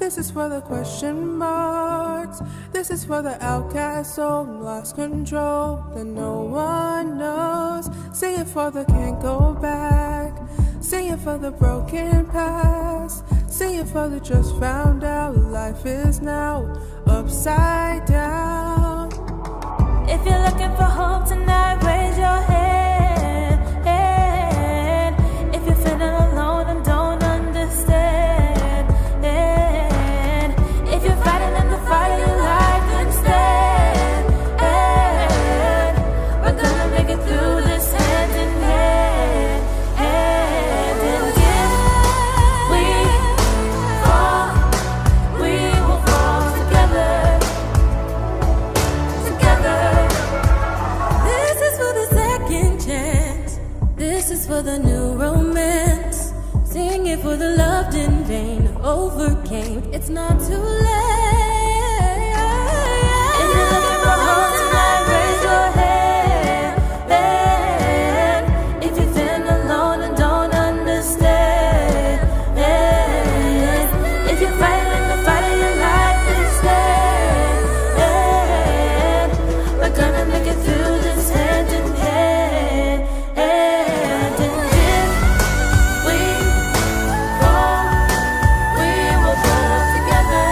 This is for the question marks. This is for the outcast soul lost control that no one knows. Sing it for the can't go back. Sing it for the broken past. Sing it for the just found out life is now upside down. If you're looking for hope tonight, raise your hand. If you're feeling alone and don't understand, if you're fighting in the fight of your life, then stand. We're gonna make it through this hand in hand. And if we fall, we will fall together. This is for the second chance. This is for the new romance. Sing it for the loved in vain. Overcame. It's not too late. If you're looking for hope tonight, raise your hand. If you're feeling alone and don't understand, if you're fighting the fight of your life, then stand. We're gonna make it through this hand in hand. And if we fall, we will fall together.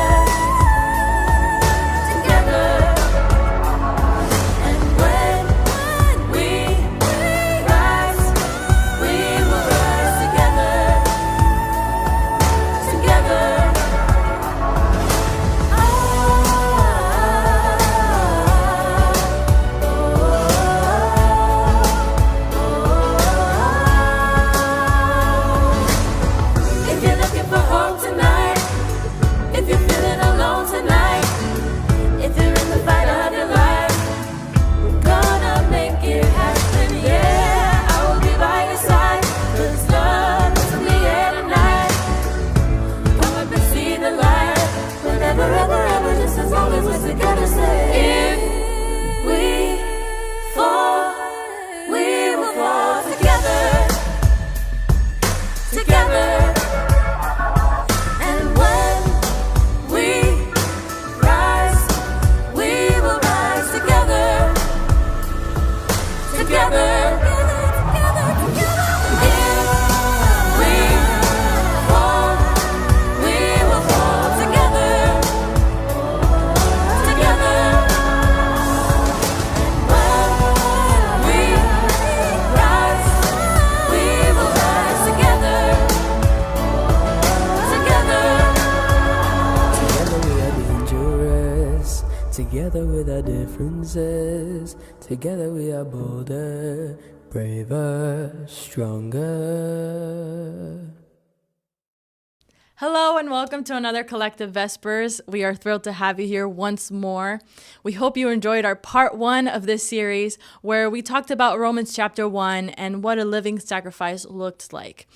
Together. And when we rise, we will rise together. Together. If you're looking for hope tonight, if you're feeling alone tonight, if you're in the fight of your life, we're gonna make it happen, yeah. I will be by your side, 'cause love is in the air tonight. Come up and see the light, whenever, ever, just as long as we're together, say, if we fall, we will fall together. Together. And when we rise, we will rise together. Together. If we fall, we will fall together. Together. When we rise, we will rise together. Together. Together we are dangerous. Together with our differences. Together we are bolder, braver, stronger. Hello and welcome to another Collective Vespers. We are thrilled to have you here once more. We hope you enjoyed our part 1 of this series where we talked about Romans chapter 1 and what a living sacrifice looked like.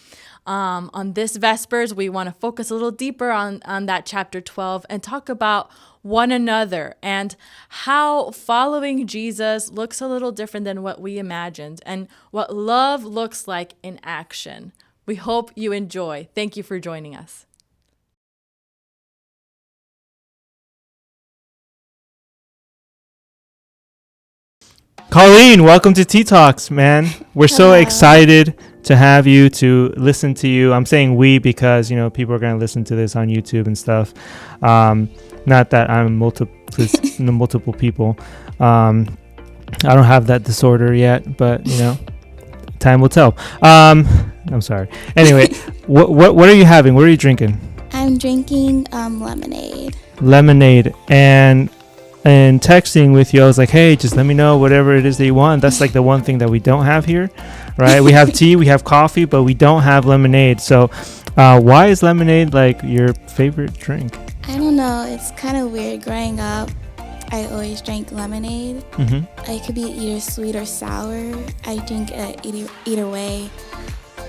On this Vespers, we want to focus a little deeper on that chapter 12 and talk about one another and how following Jesus looks a little different than what we imagined and what love looks like in action. We hope you enjoy. Thank you for joining us. Colleen, welcome to Tea Talks, man. We're so Hello. excited to have you, to listen to you. I'm saying we because, you know, people are going to listen to this on YouTube and stuff. Not that I'm multiple people. I don't have that disorder yet, but, you know, time will tell. I'm sorry. Anyway, what are you having? What are you drinking? I'm drinking lemonade. Lemonade. And texting with you, I was like, hey, just let me know whatever it is that you want. That's like the one thing that we don't have here, right? We have tea, we have coffee, but we don't have lemonade. So why is lemonade like your favorite drink? I don't know. It's kind of weird. Growing up, I always drank lemonade. Mm-hmm. It could be either sweet or sour. I drink it either way.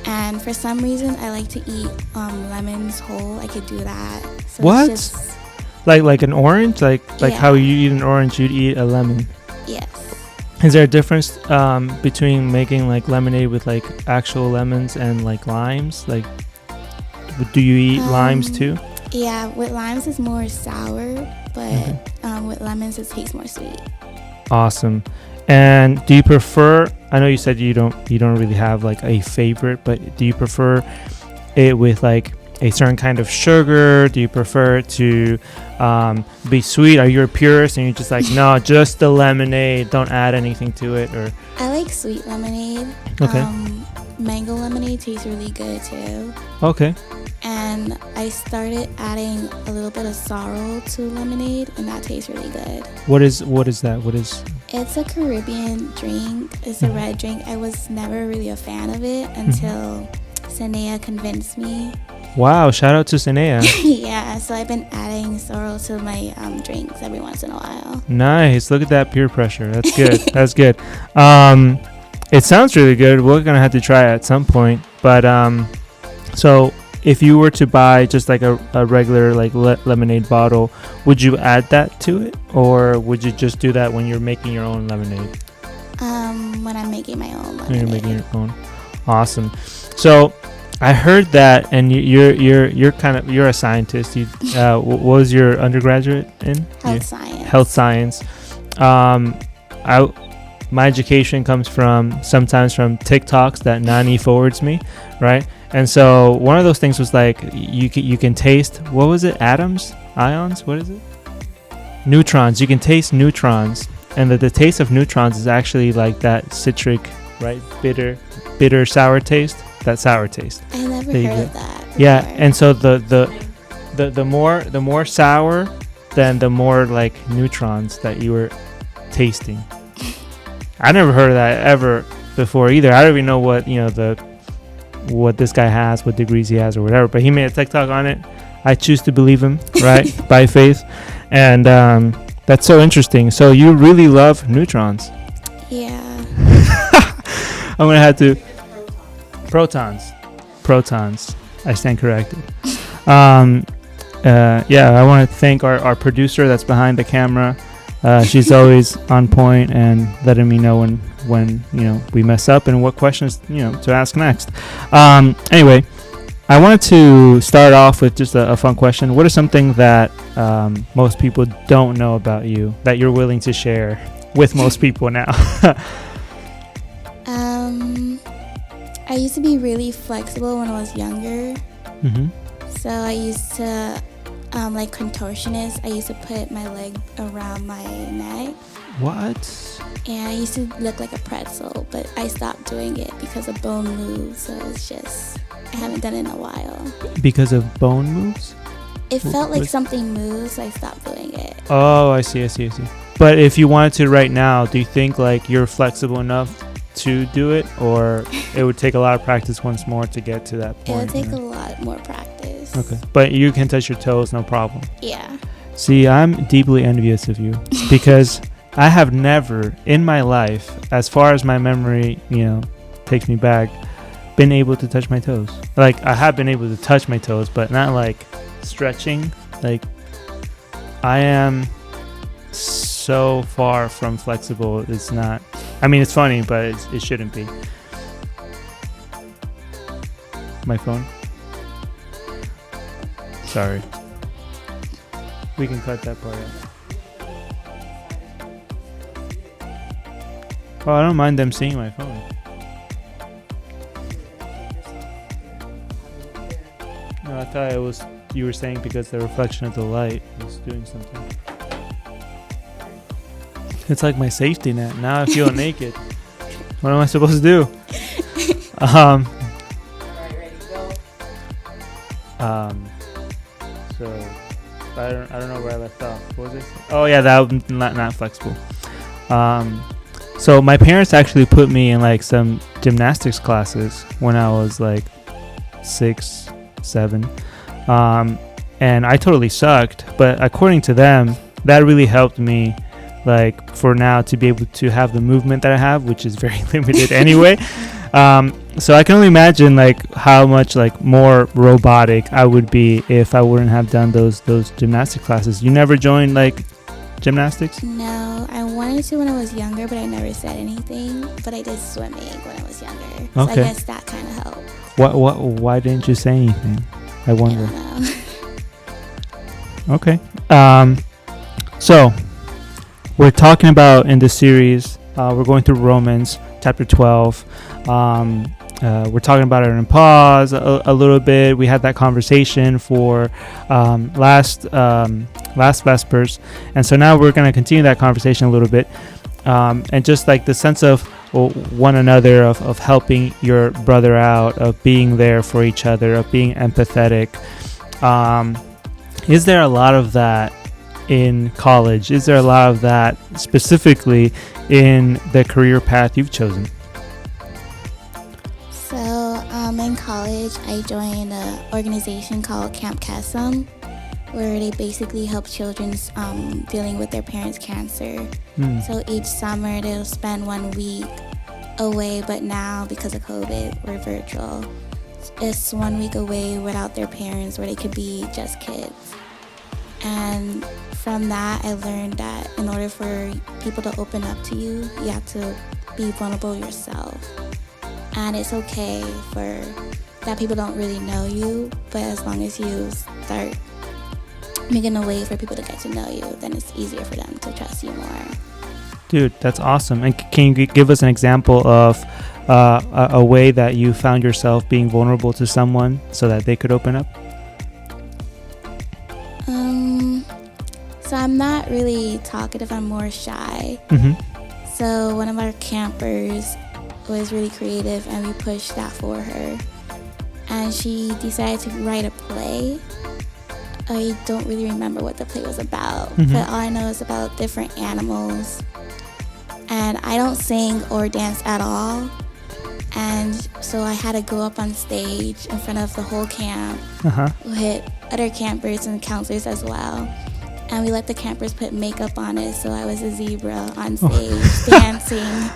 And for some reason, I like to eat lemons whole. I could do that. So What? It's just, Like an orange? Like Yeah. how you eat an orange, you'd eat a lemon. yes. Is there a difference between making like lemonade with like actual lemons and like limes? Like, do you eat limes too? Yeah, with limes it's more sour, but with lemons it tastes more sweet. Awesome. And do you prefer, I know you said you don't really have like a favorite, but do you prefer it with like a certain kind of sugar? Do you prefer it to be sweet? Are you a purist and you're just like, no, just the lemonade, don't add anything to it? Or I like sweet lemonade. Okay. Mango lemonade tastes really good too. Okay. And I started adding a little bit of sorrel to lemonade, and that tastes really good. What is that? What is? It's a Caribbean drink. It's a red drink. I was never really a fan of it until Sanea convinced me. Wow, shout out to Sanea. Yeah, so I've been adding sorrel to my drinks every once in a while. Nice. Look at that peer pressure. That's good. That's good. It sounds really good. We're gonna have to try it at some point. But so if you were to buy just like a regular like lemonade bottle, would you add that to it, or would you just do that when you're making your own lemonade? When I'm making my own lemonade. When you're making your own. Awesome. So I heard that, and you're a scientist. You what was your undergraduate in? Health science. My education comes sometimes from TikToks that Nani forwards me, right? And so one of those things was like you can taste, what was it? Ions? What is it? Neutrons. You can taste neutrons, and the taste of neutrons is actually like that citric, right? Bitter sour taste. That sour taste. I never heard of that before. Yeah, and so the more sour, then the more like neutrons that you were tasting. I never heard of that ever before either. I don't even know what what this guy has, what degrees he has or whatever, but he made a TikTok on it. I choose to believe him, right? By faith. And that's so interesting. So you really love neutrons. Yeah. I'm gonna have to protons. I stand corrected. Yeah, I want to thank our producer that's behind the camera. She's always on point and letting me know when we mess up and what questions to ask next. Anyway, I wanted to start off with just a fun question. What is something that most people don't know about you that you're willing to share with most people now? I used to be really flexible when I was younger. So I used to like contortionist. I used to put my leg around my neck. What? And I used to look like a pretzel, but I stopped doing it because of bone moves. So it's just, I haven't done it in a while. Because of bone moves? It felt like something moved, so I stopped doing it. Oh, I see. But if you wanted to right now, do you think like you're flexible enough to do it, or it would take a lot of practice once more to get to that point? It would take a lot more practice. Okay. But you can touch your toes, no problem. Yeah. See, I'm deeply envious of you because I have never in my life, as far as my memory, takes me back, been able to touch my toes. Like, I have been able to touch my toes, but not like stretching. Like, I am so far from flexible. It's not, I mean, it's funny, but it shouldn't be. My phone? Sorry. We can cut that part out. Oh, I don't mind them seeing my phone. No, I thought it was, you were saying because the reflection of the light was doing something. It's like my safety net. Now I feel naked. What am I supposed to do? Alright, ready, go. So I don't know where I left off. What was it? Oh yeah, that was not flexible. So my parents actually put me in like some gymnastics classes when I was like 6, 7. And I totally sucked, but according to them, that really helped me, like, for now to be able to have the movement that I have, which is very limited anyway. So I can only imagine like how much like more robotic I would be if I wouldn't have done those gymnastic classes. You never joined like gymnastics? No, I wanted to when I was younger, but I never said anything. But I did swimming when I was younger, so I guess that kind of helped. Why didn't you say anything? I wonder. I don't know. Okay. So we're talking about in this series, we're going through Romans chapter 12. We're talking about it in pause a little bit. We had that conversation for last Vespers, and so now we're going to continue that conversation a little bit, and just like the sense of one another, of helping your brother out, of being there for each other, of being empathetic. Is there a lot of that in college? Is there a lot of that specifically in the career path you've chosen? So in college, I joined an organization called Camp Kesem, where they basically help children dealing with their parents' cancer. So each summer, they'll spend 1 week away, but now because of COVID, we're virtual. It's 1 week away without their parents, where they could be just kids. And from that, I learned that in order for people to open up to you, you have to be vulnerable yourself. And it's okay for that people don't really know you, but as long as you start making a way for people to get to know you, then it's easier for them to trust you more. Dude, that's awesome. And can you give us an example of a way that you found yourself being vulnerable to someone so that they could open up? So I'm not really talkative, I'm more shy. So one of our campers was really creative, and we pushed that for her. And she decided to write a play. I don't really remember what the play was about, but all I know is about different animals. And I don't sing or dance at all. And so I had to go up on stage in front of the whole camp with other campers and counselors as well. And we let the campers put makeup on it, so I was a zebra on stage dancing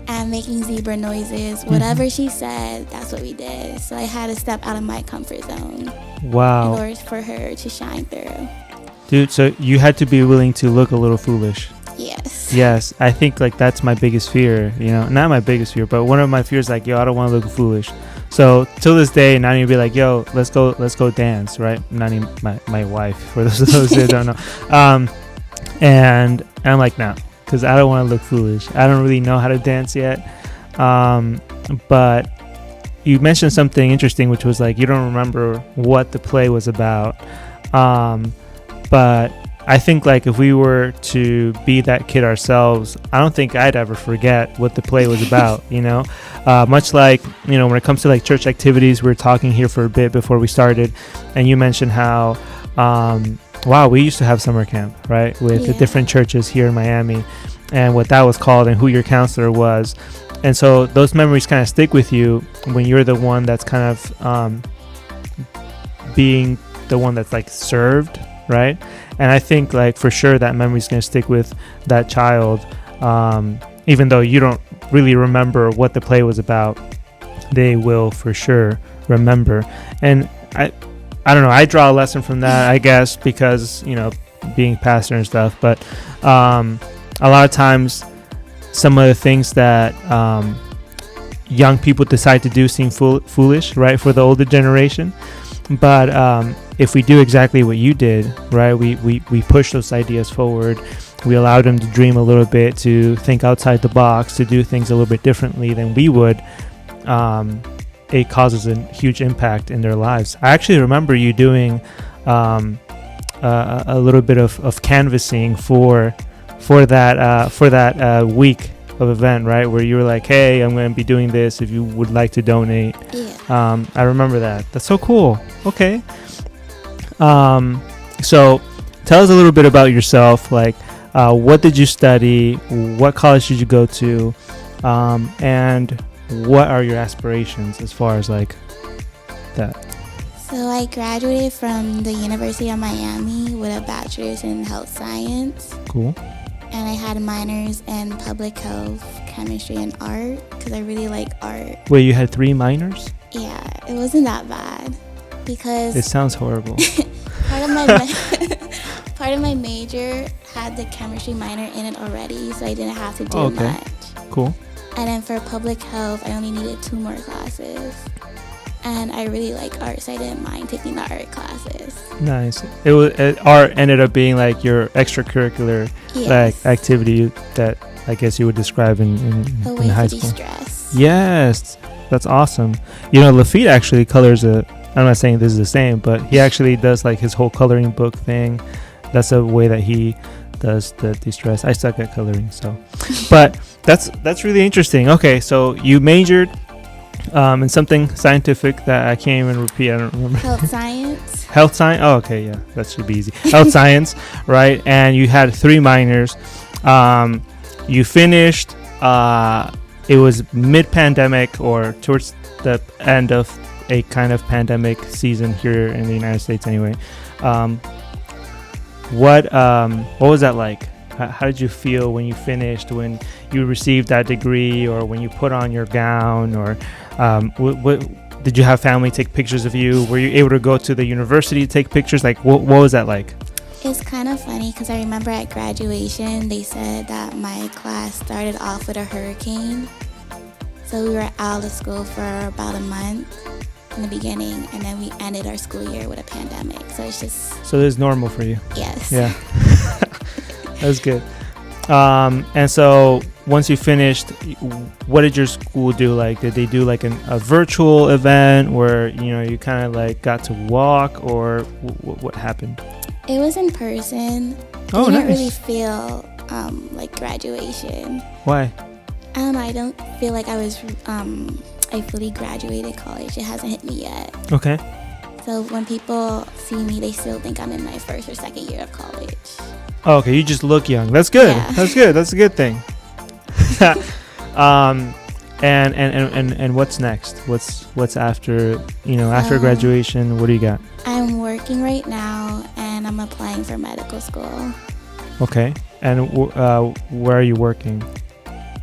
and making zebra noises. Whatever she said, that's what we did. So I had to step out of my comfort zone. Wow. In order for her to shine through. Dude, so you had to be willing to look a little foolish. Yes. Yes, I think like that's my biggest fear, not my biggest fear, but one of my fears, like, yo, I don't want to look foolish. So till this day, not even be like, yo, let's go dance, right? Not even my wife, for those that don't know. And I'm like, no, because I don't want to look foolish. I don't really know how to dance yet. But you mentioned something interesting, which was like, you don't remember what the play was about. But I think like if we were to be that kid ourselves, I don't think I'd ever forget what the play was about, much like, when it comes to like church activities. We were talking here for a bit before we started, and you mentioned how, we used to have summer camp, right? With the different churches here in Miami, and what that was called and who your counselor was. And so those memories kind of stick with you when you're the one that's kind of, being the one that's like served, right? And I think like for sure that memory is going to stick with that child, even though you don't really remember what the play was about. They will for sure remember. And I don't know, I draw a lesson from that, I guess, because being pastor and stuff. But a lot of times some of the things that young people decide to do seem foolish, right, for the older generation. But if we do exactly what you did, right, we push those ideas forward. We allow them to dream a little bit, to think outside the box, to do things a little bit differently than we would. It causes a huge impact in their lives. I actually remember you doing a little bit of canvassing for that week of event, right, where you were like, hey, I'm going to be doing this if you would like to donate. I remember that. That's so cool. Okay. So tell us a little bit about yourself, like what did you study, what college did you go to, and what are your aspirations as far as like that? So I graduated from the University of Miami with a bachelor's in health science. Cool. And I had minors in public health, chemistry, and art because I really like art. Wait, you had 3 minors? Yeah, it wasn't that bad because it sounds horrible. part of my major had the chemistry minor in it already, so I didn't have to do much. Cool. And then for public health, I only needed 2 more classes. And I really like art, so I didn't mind taking the art classes. Nice. Art ended up being like your extracurricular like activity that I guess you would describe in high school. De-stress. Yes, that's awesome. You know, Lafitte actually colors I'm not saying this is the same, but he actually does like his whole coloring book thing. That's a way that he does the de-stress. I suck at coloring, so. But that's really interesting. Okay, so you majored in something scientific that I can't even repeat. I don't remember. Health science. Health science. Oh, okay, yeah, that should be easy. Health science, right? And you had 3 minors. You finished. It was mid-pandemic or towards the end of a kind of pandemic season here in the United States, anyway. What was that like? How did you feel when you finished, when you received that degree, or when you put on your gown, or what did you have family take pictures of you? Were you able to go to the university to take pictures? Like, what was that like? It's kind of funny because I remember at graduation they said that my class started off with a hurricane, so we were out of school for about a month in the beginning, and then we ended our school year with a pandemic. So it's just... So it's normal for you? Yes. Yeah. That's good. And so once you finished, what did your school do? Like, did they do like a virtual event where, you know, you kind of like got to walk, or what happened? It was in person. Oh, I didn't nice. really feel like graduation. Why? I don't know. I don't feel like I fully graduated college. It hasn't hit me yet. Okay. So when people see me, they still think I'm in my first or second year of college. Oh, okay, you just look young. That's good. Yeah. That's good. That's a good thing. And what's next? What's after, you know, after graduation? What do you got? I'm working right now, and I'm applying for medical school. Okay. And where are you working?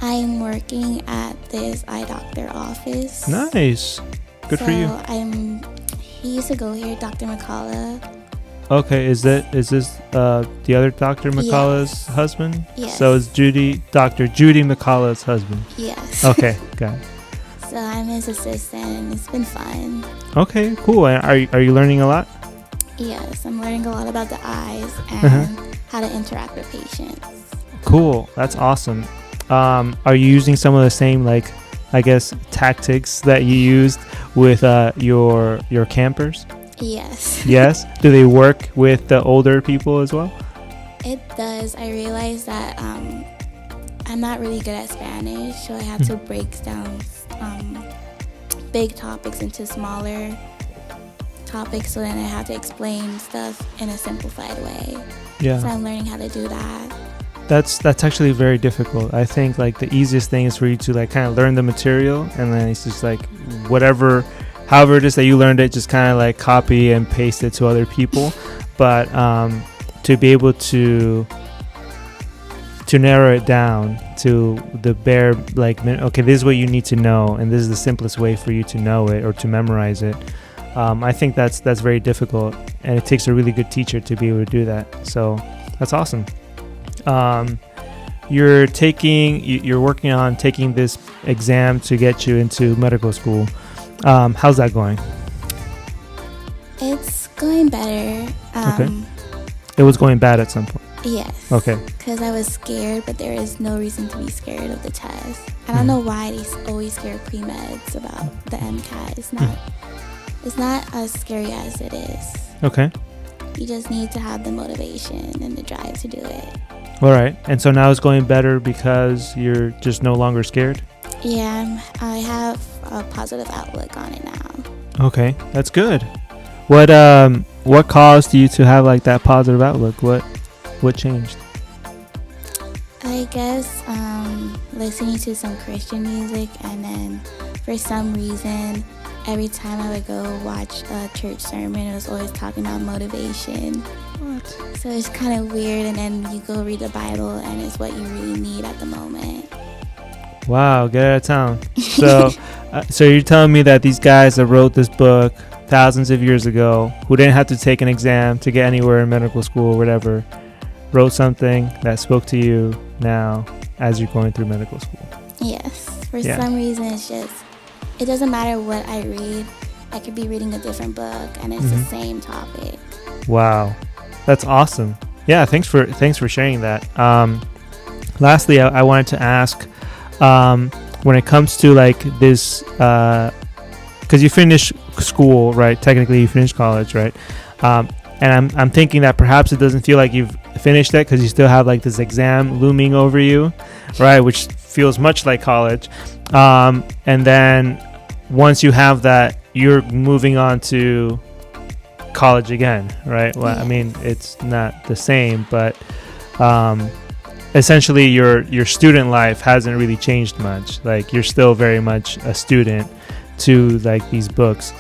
I'm working at this eye doctor office. Nice. Good for you. He used to go here, Dr. McCullough. Okay, is this the other Dr. McCullough's husband? Yes. So it's Dr. Judy McCullough's husband. Yes. Okay, got it. So I'm his assistant, and it's been fun. Okay, cool. And are you learning a lot? Yes, I'm learning a lot about the eyes and how to interact with patients. Cool, that's awesome. Are you using some of the same, like, I guess, tactics that you used with your campers? Yes. Yes? Do they work with the older people as well? It does. I realized that I'm not really good at Spanish, so I have to break down big topics into smaller topics, so then I have to explain stuff in a simplified way. Yeah. So I'm learning how to do that. That's actually very difficult. I think like the easiest thing is for you to like kind of learn the material, and then it's just like however it is that you learned it, just kind of like copy and paste it to other people. But to be able to narrow it down to the bare, like, okay, this is what you need to know, and this is the simplest way for you to know it or to memorize it. I think that's very difficult, and it takes a really good teacher to be able to do that. So that's awesome. You're working on taking this exam to get you into medical school. How's that going? It's going better. Okay. It was going bad at some point. Yes. Okay. Because I was scared, but there is no reason to be scared of the test. I don't know why they always scare pre-meds about the MCAT. It's not as scary as it is. Okay. You just need to have the motivation and the drive to do it. All right. And so now it's going better because you're just no longer scared? Yeah, I have a positive outlook on it now. Okay. That's good. What caused you to have like that positive outlook? What changed? I guess listening to some Christian music, and then for some reason every time I would go watch a church sermon, it was always talking about motivation. What? So it's kind of weird, and then you go read the Bible and it's what you really need at the moment. Wow, get out of town. So so you're telling me that these guys that wrote this book thousands of years ago, who didn't have to take an exam to get anywhere in medical school or whatever, wrote something that spoke to you now as you're going through medical school? Yes. For some reason, it doesn't matter what I read. I could be reading a different book and it's the same topic. Wow, that's awesome. Yeah, thanks for sharing that. Lastly, I wanted to ask, when it comes to like this, because you finished school, right? Technically, you finished college, right? And I'm thinking that perhaps it doesn't feel like you've finished it because you still have like this exam looming over you, right? Which feels much like college. And then once you have that, you're moving on to college again, right? Well, I mean, it's not the same, but essentially your student life hasn't really changed much. Like you're still very much a student to like these books.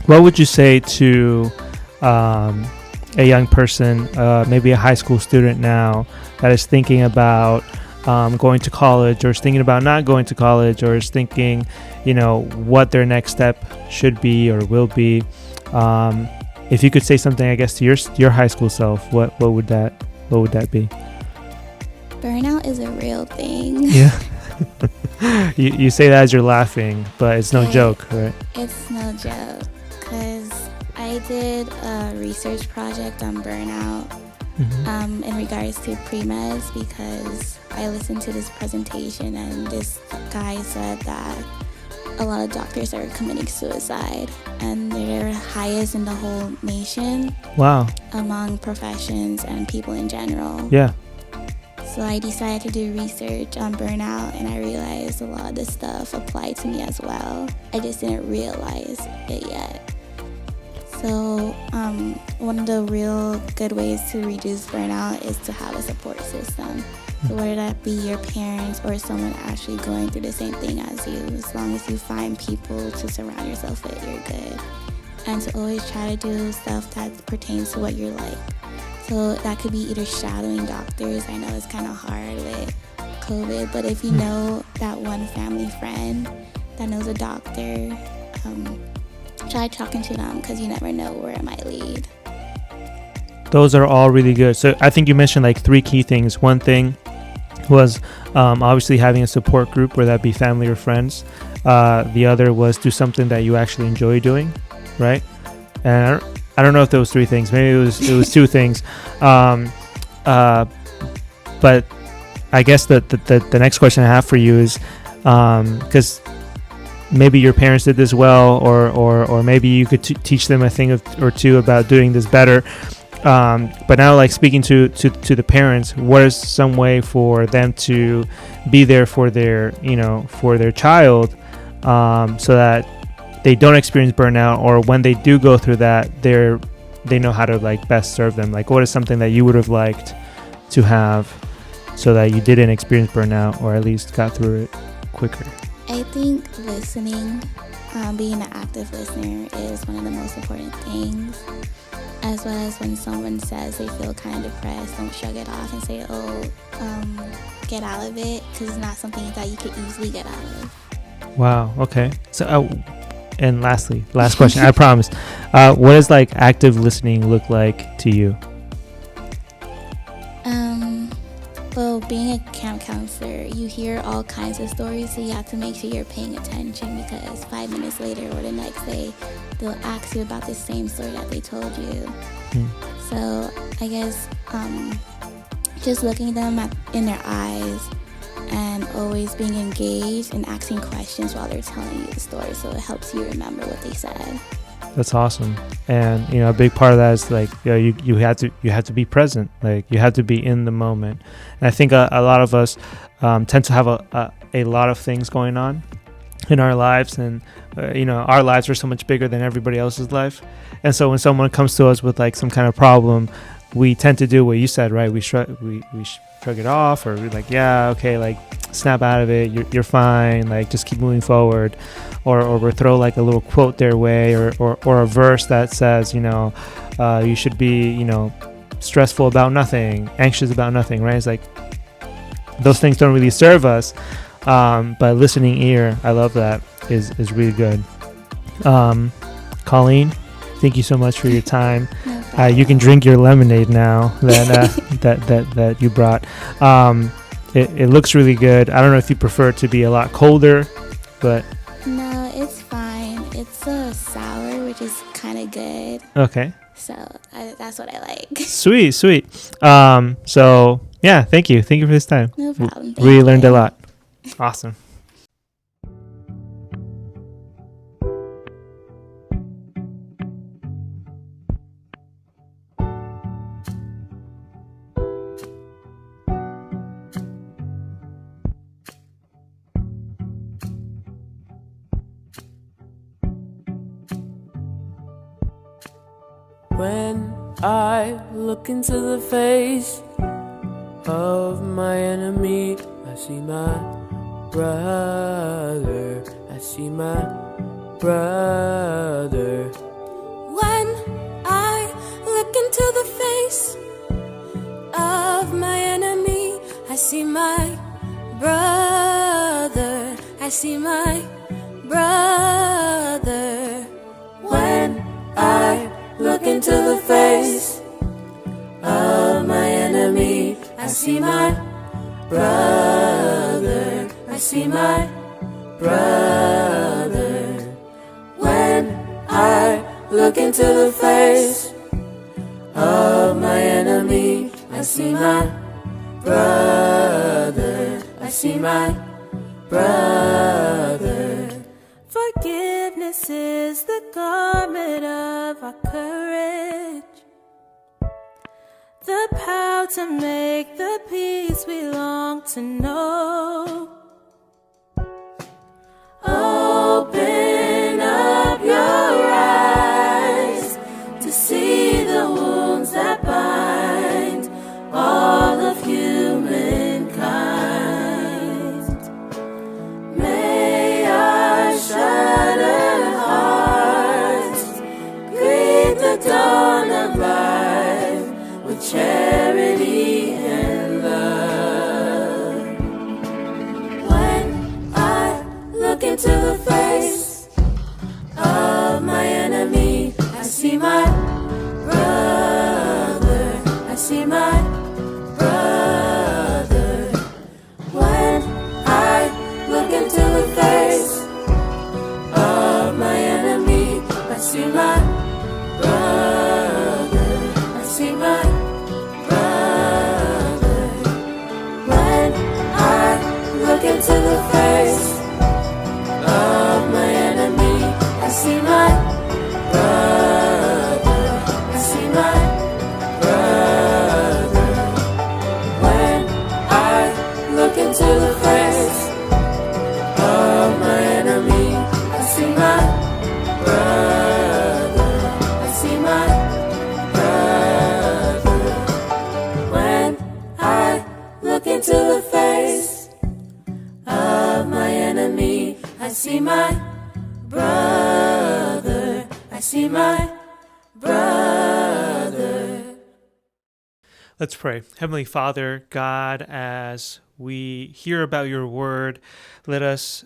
What would you say to a young person, maybe a high school student now, that is thinking about going to college, or is thinking about not going to college, or is thinking, what their next step should be or will be? If you could say something, I guess, to your high school self, what would that be? Burnout is a real thing. Yeah. you say that as you're laughing, but it's no joke, right? It's no joke, because I did a research project on burnout in regards to pre-meds, because I listened to this presentation and this guy said that a lot of doctors are committing suicide and they're highest in the whole nation. Wow. Among professions and people in general. Yeah. So I decided to do research on burnout, and I realized a lot of this stuff applied to me as well. I just didn't realize it yet. So one of the real good ways to reduce burnout is to have a support system. So whether that be your parents or someone actually going through the same thing as you, as long as you find people to surround yourself with, you're good. And to always try to do stuff that pertains to what you're like. So that could be either shadowing doctors. I know it's kind of hard with COVID, but if you know that one family friend that knows a doctor, try talking to them, because you never know where it might lead. Those are all really good. So I think you mentioned like 3 key things. One thing was obviously having a support group, whether that be family or friends. The other was do something that you actually enjoy doing, right? And I don't know if there was 3 things. Maybe it was 2 things. But I guess the next question I have for you is, because maybe your parents did this well, or maybe you could teach them a thing or two about doing this better. But now, like, speaking to the parents, what is some way for them to be there for their child, so that they don't experience burnout, or when they do go through that, they know how to like best serve them? Like, what is something that you would have liked to have so that you didn't experience burnout, or at least got through it quicker? I think listening, being an active listener, is one of the most important things. As well as when someone says they feel kind of depressed, don't shrug it off and say, get out of it, because it's not something that you could easily get out of. Wow. Okay. So, and lastly, last question, I promise. What does like active listening look like to you? Well, being a camp counselor, you hear all kinds of stories, so you have to make sure you're paying attention, because 5 minutes later or the next day, they'll ask you about the same story that they told you. So I guess just looking them in their eyes and always being engaged and asking questions while they're telling you the story, so it helps you remember what they said. That's awesome. And a big part of that is like, you have to be present. Like, you have to be in the moment. And I think a lot of us tend to have a lot of things going on in our lives, and our lives are so much bigger than everybody else's life. And so when someone comes to us with like some kind of problem, we tend to do what you said, right? We shrug it off, or we're like, yeah, okay, like snap out of it. You're fine. Like, just keep moving forward. Or we throw like a little quote their way, or a verse that says, you should be, stressful about nothing, anxious about nothing, right? It's like, those things don't really serve us. But listening ear, I love that, is really good. Colleen, thank you so much for your time. You can drink your lemonade now that you brought. It looks really good. I don't know if you prefer it to be a lot colder, but No, it's fine. also sour, which is kind of good. Okay. So that's what I like. Sweet. So yeah, thank you for this time. No problem. We Thank learned you. a lot. Awesome. When I look into the face of my enemy, I see my brother. I see my brother. When I look into the face of my enemy, I see my brother. I see my brother. When I look into the face of my enemy, I see my brother. I see my brother. When I look into the face of my enemy, I see my brother. I see my brother. Forgiveness is the garment of our courage, the power to make the peace we long to know. Open up your eyes to see the wounds that bind all of humankind. May our shattered hearts greet the dawn of life with charity and love. When I look into the face of my enemy, I see my brother. I see my brother. When I look into the face of my enemy, I see my brother. I see my brother. When I look into the face of my enemy, I see my brother. I see my brother. When I look into the face of my enemy, I see my brother. I see my brother. When I look into the face of my enemy, I see my brother. I see my brother. Let's pray. Heavenly Father, God, as we hear about your word, let us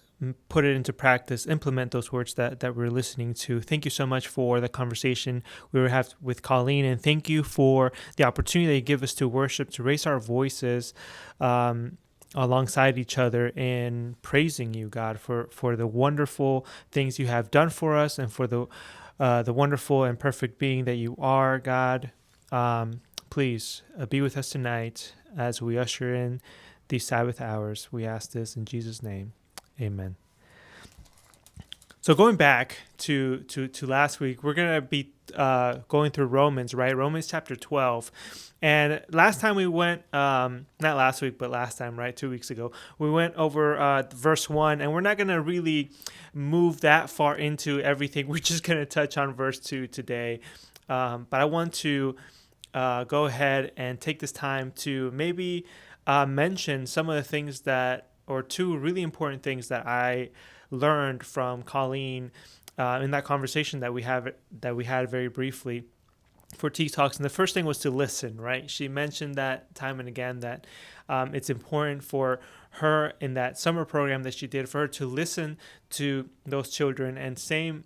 put it into practice, implement those words that we're listening to. Thank you so much for the conversation we were having with Colleen, and thank you for the opportunity you give us to worship, to raise our voices alongside each other in praising you, God, for the wonderful things you have done for us and for the wonderful and perfect being that you are, God. Please be with us tonight as we usher in these Sabbath hours. We ask this in Jesus' name. Amen. So going back to last week, we're going to be going through Romans, right? Romans chapter 12. And last time we went, not last week, but last time, right? 2 weeks ago, we went over verse 1, and we're not going to really move that far into everything. We're just going to touch on verse 2 today. But I want to go ahead and take this time to maybe mention some of the things or two really important things that I learned from Colleen in that conversation that we had very briefly for Tea Talks. And the first thing was to listen, right? She mentioned that time and again that it's important for her in that summer program that she did for her to listen to those children. And same,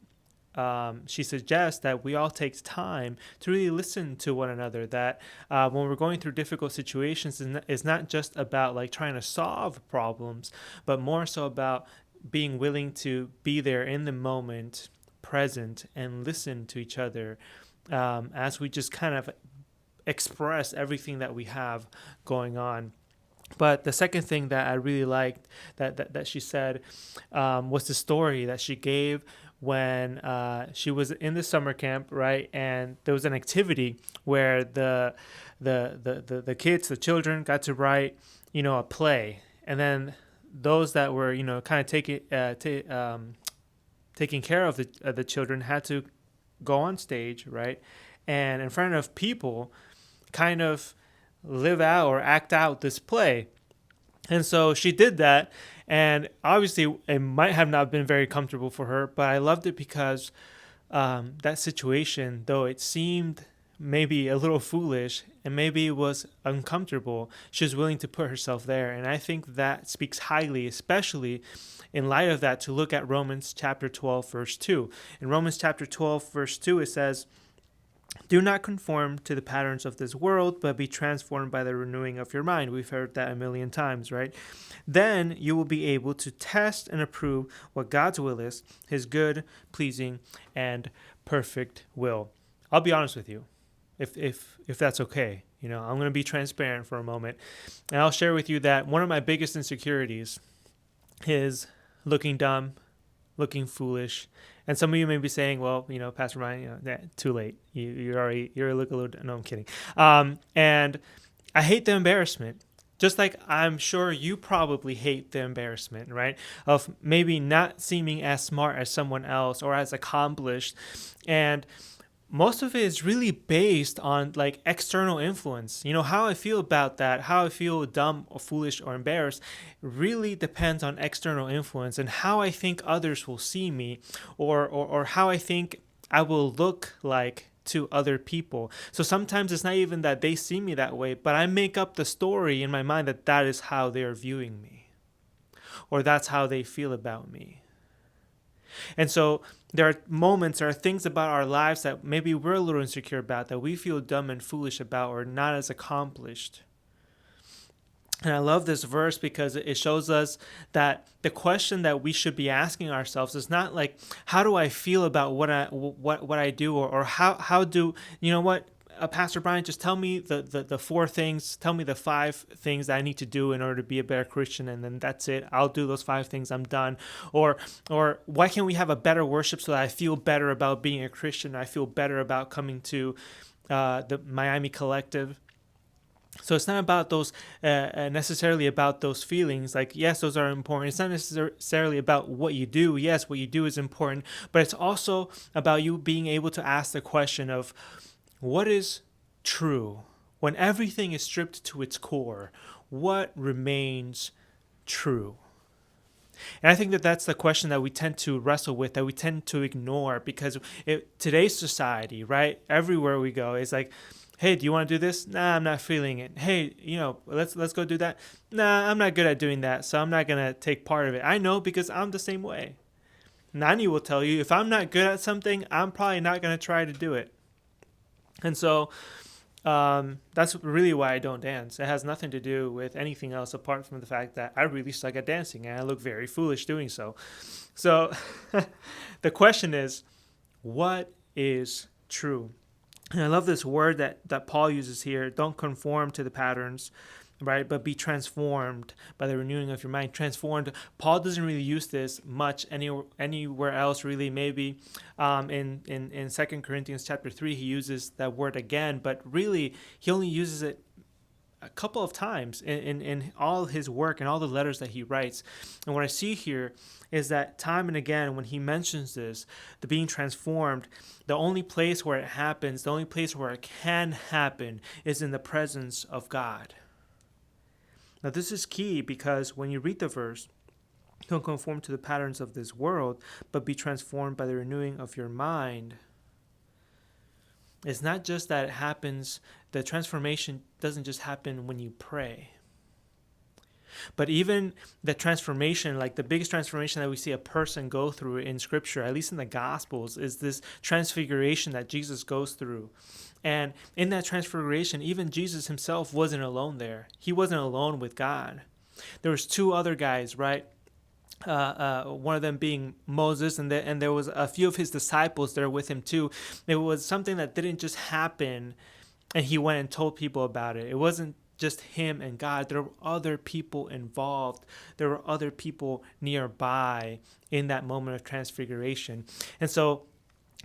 she suggests that we all take time to really listen to one another, that when we're going through difficult situations, it's not just about like trying to solve problems, but more so about being willing to be there in the moment, present and listen to each other as we just kind of express everything that we have going on. But the second thing that I really liked that she said was the story that she gave when she was in the summer camp, right? And there was an activity where the kids, the children, got to write, a play, and then those that were, kind of taking care of the children had to go on stage, right? And in front of people, kind of live out or act out this play. And so she did that, and obviously it might have not been very comfortable for her, but I loved it because that situation, though it seemed maybe a little foolish and maybe it was uncomfortable, she was willing to put herself there. And I think that speaks highly, especially in light of that, to look at Romans chapter 12, verse 2. In Romans chapter 12, verse 2, it says, "Do not conform to the patterns of this world, but be transformed by the renewing of your mind." We've heard that a million times, right? "Then you will be able to test and approve what God's will is, his good, pleasing, and perfect will." I'll be honest with you, if that's okay. I'm going to be transparent for a moment, and I'll share with you that one of my biggest insecurities is looking dumb, looking foolish. And some of you may be saying, well, Pastor Ryan, too late. You're looking a little, no, I'm kidding. And I hate the embarrassment. Just like I'm sure you probably hate the embarrassment, right? Of maybe not seeming as smart as someone else or as accomplished. And most of it is really based on like external influence. How I feel about that, how I feel dumb or foolish or embarrassed really depends on external influence and how I think others will see me or how I think I will look like to other people. So sometimes it's not even that they see me that way, but I make up the story in my mind that is how they're viewing me or that's how they feel about me. And so there are things about our lives that maybe we're a little insecure about, that we feel dumb and foolish about or not as accomplished. And I love this verse because it shows us that the question that we should be asking ourselves is not like, how do I feel about what I do or how do, Pastor Brian, just tell me the 4 things, tell me the 5 things that I need to do in order to be a better Christian, and then that's it. I'll do those 5 things, I'm done. Or why can't we have a better worship so that I feel better about being a Christian? I feel better about coming to the Miami Collective. So it's not about those necessarily about those feelings. Like, yes, those are important. It's not necessarily about what you do. Yes, what you do is important, but it's also about you being able to ask the question of, what is true? When everything is stripped to its core, what remains true? And I think that that's the question that we tend to wrestle with, that we tend to ignore, because today's society, right, everywhere we go, is like, hey, do you want to do this? Nah, I'm not feeling it. Hey, let's go do that. Nah, I'm not good at doing that, so I'm not going to take part of it. I know, because I'm the same way. Nani will tell you, if I'm not good at something, I'm probably not going to try to do it. And so that's really why I don't dance. It has nothing to do with anything else apart from the fact that I really suck at dancing and I look very foolish doing so. So the question is, what is true? And I love this word that Paul uses here. Don't conform to the patterns, right? But be transformed by the renewing of your mind. Transformed. Paul doesn't really use this much anywhere else, really. Maybe in 2 Corinthians chapter 3, he uses that word again, but really he only uses it a couple of times in all his work and all the letters that he writes. And what I see here is that time and again, when he mentions this, the being transformed, the only place where it happens, the only place where it can happen is in the presence of God. Now, this is key because when you read the verse, don't conform to the patterns of this world, but be transformed by the renewing of your mind. It's not just that it happens, the transformation doesn't just happen when you pray. But even the transformation, like the biggest transformation that we see a person go through in Scripture, at least in the Gospels, is this transfiguration that Jesus goes through. And in that transfiguration, even Jesus himself wasn't alone there. He wasn't alone with God. There was 2 other guys, right? one of them being Moses, and there was a few of his disciples there with him too. It was something that didn't just happen and he went and told people about it. It wasn't just him and God. There were other people involved. There were other people nearby in that moment of transfiguration. And so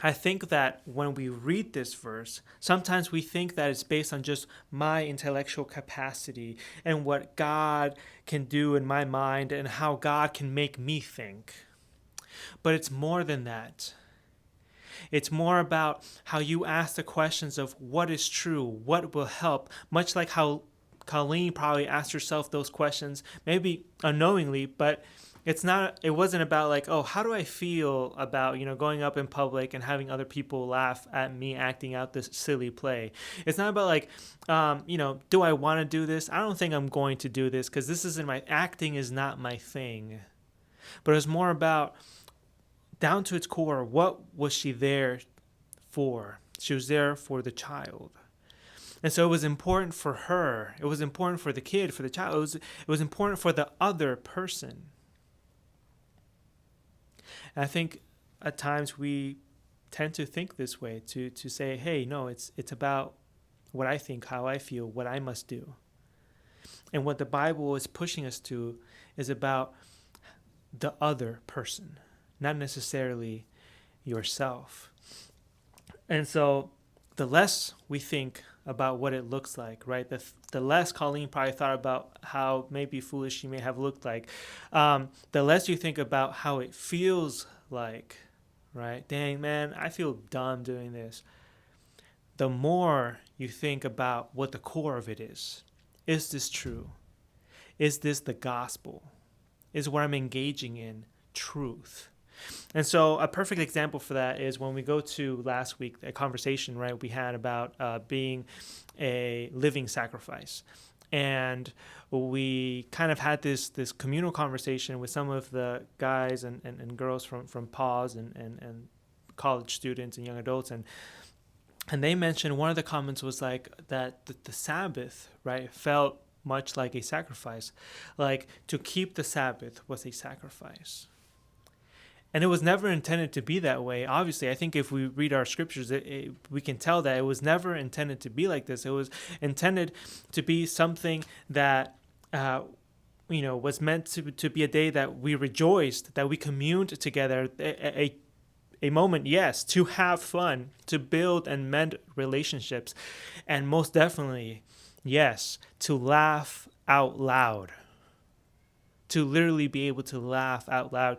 I think that when we read this verse, sometimes we think that it's based on just my intellectual capacity and what God can do in my mind and how God can make me think. But it's more than that. It's more about how you ask the questions of what is true, what will help, much like how Colleen probably asked herself those questions, maybe unknowingly, but it wasn't about like, oh, how do I feel about, going up in public and having other people laugh at me acting out this silly play. It's not about like, do I want to do this? I don't think I'm going to do this because this isn't acting is not my thing. But it's more about, down to its core, what was she there for? She was there for the child. And so it was important for her. It was important for the kid, for the child. It was important for the other person. And I think at times we tend to think this way, to say, hey, no, it's about what I think, how I feel, what I must do. And what the Bible is pushing us to is about the other person, not necessarily yourself. And so the less we think about what it looks like, right? The less Colleen probably thought about how maybe foolish she may have looked like. The less you think about how it feels like, right? Dang, man, I feel dumb doing this. The more you think about what the core of it is. Is this true? Is this the gospel? Is what I'm engaging in truth? And so a perfect example for that is when we go to last week, a conversation, right, we had about being a living sacrifice. And we kind of had this communal conversation with some of the guys and girls from Pause and college students and young adults. And they mentioned, one of the comments was like that the Sabbath, right, felt much like a sacrifice. Like to keep the Sabbath was a sacrifice. And it was never intended to be that way. Obviously, I think if we read our scriptures, we can tell that it was never intended to be like this. It was intended to be something that, was meant to be a day that we rejoiced, that we communed together, a moment, yes, to have fun, to build and mend relationships, and most definitely, yes, to laugh out loud, to literally be able to laugh out loud.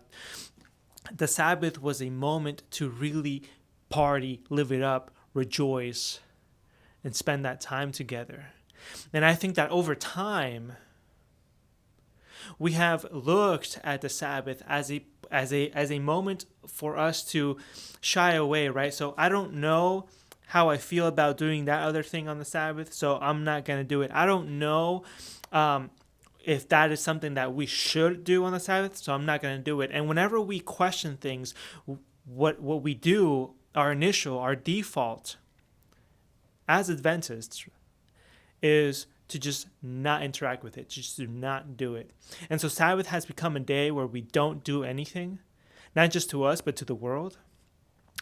The Sabbath was a moment to really party, live it up, rejoice, and spend that time together. And I think that over time, we have looked at the Sabbath as a moment for us to shy away, right? So I don't know how I feel about doing that other thing on the Sabbath, so I'm not going to do it. I don't know if that is something that we should do on the Sabbath, so I'm not going to do it. And whenever we question things, what we do, our default as Adventists is to just not interact with it, just to not do it. And so Sabbath has become a day where we don't do anything, not just to us, but to the world.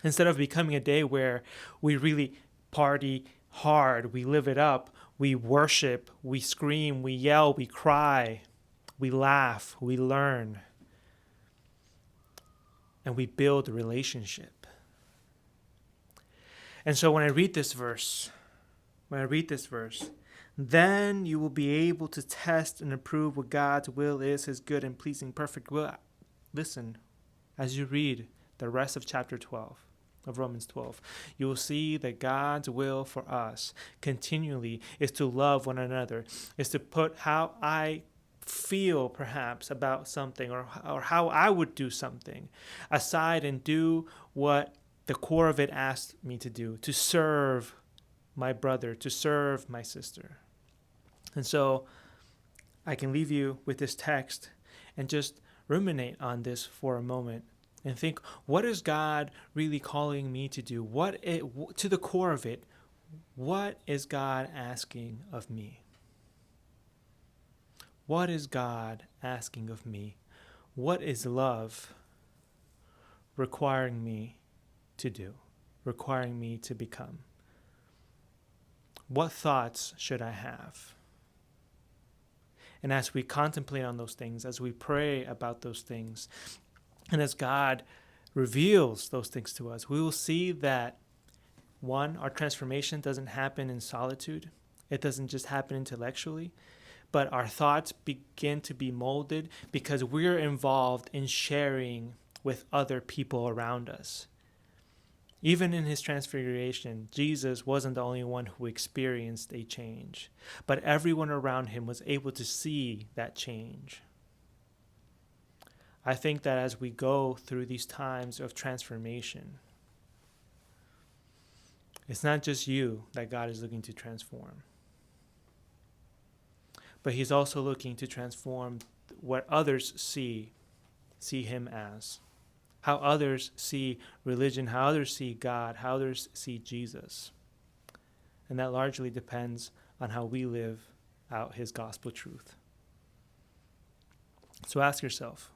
Instead of becoming a day where we really party hard, we live it up, we worship, we scream, we yell, we cry, we laugh, we learn, and we build a relationship. And so when I read this verse, then you will be able to test and approve what God's will is, his good and pleasing, perfect will. Listen, as you read the rest of chapter 12 of Romans 12, you will see that God's will for us continually is to love one another, is to put how I feel perhaps about something or how I would do something aside and do what the core of it asked me to do, to serve my brother, to serve my sister. And so I can leave you with this text and just ruminate on this for a moment and think, what is God really calling me to do? To the core of it, what is God asking of me? What is God asking of me? What is love requiring me to do, requiring me to become? What thoughts should I have? And as we contemplate on those things, as we pray about those things, and as God reveals those things to us, we will see that, one, our transformation doesn't happen in solitude. It doesn't just happen intellectually, but our thoughts begin to be molded because we're involved in sharing with other people around us. Even in his transfiguration, Jesus wasn't the only one who experienced a change, but everyone around him was able to see that change. I think that as we go through these times of transformation, it's not just you that God is looking to transform, but he's also looking to transform what others see him as, how others see religion, how others see God, how others see Jesus. And that largely depends on how we live out his gospel truth. So ask yourself,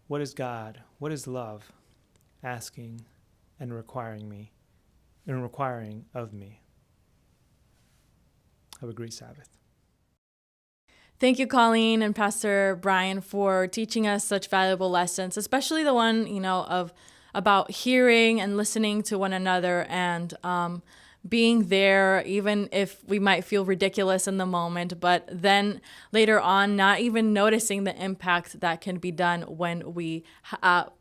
what is God, what is love asking and requiring of me? Have a great Sabbath. Thank you, Colleen and Pastor Brian, for teaching us such valuable lessons, especially the one, about hearing and listening to one another and being there, even if we might feel ridiculous in the moment, but then later on, not even noticing the impact that can be done when we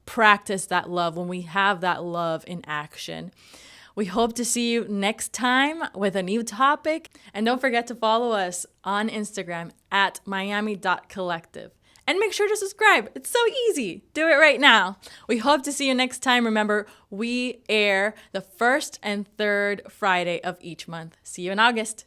practice that love, when we have that love in action. We hope to see you next time with a new topic. And don't forget to follow us on Instagram at miami.collective. And make sure to subscribe. It's so easy. Do it right now. We hope to see you next time. Remember, we air the first and third Friday of each month. See you in August.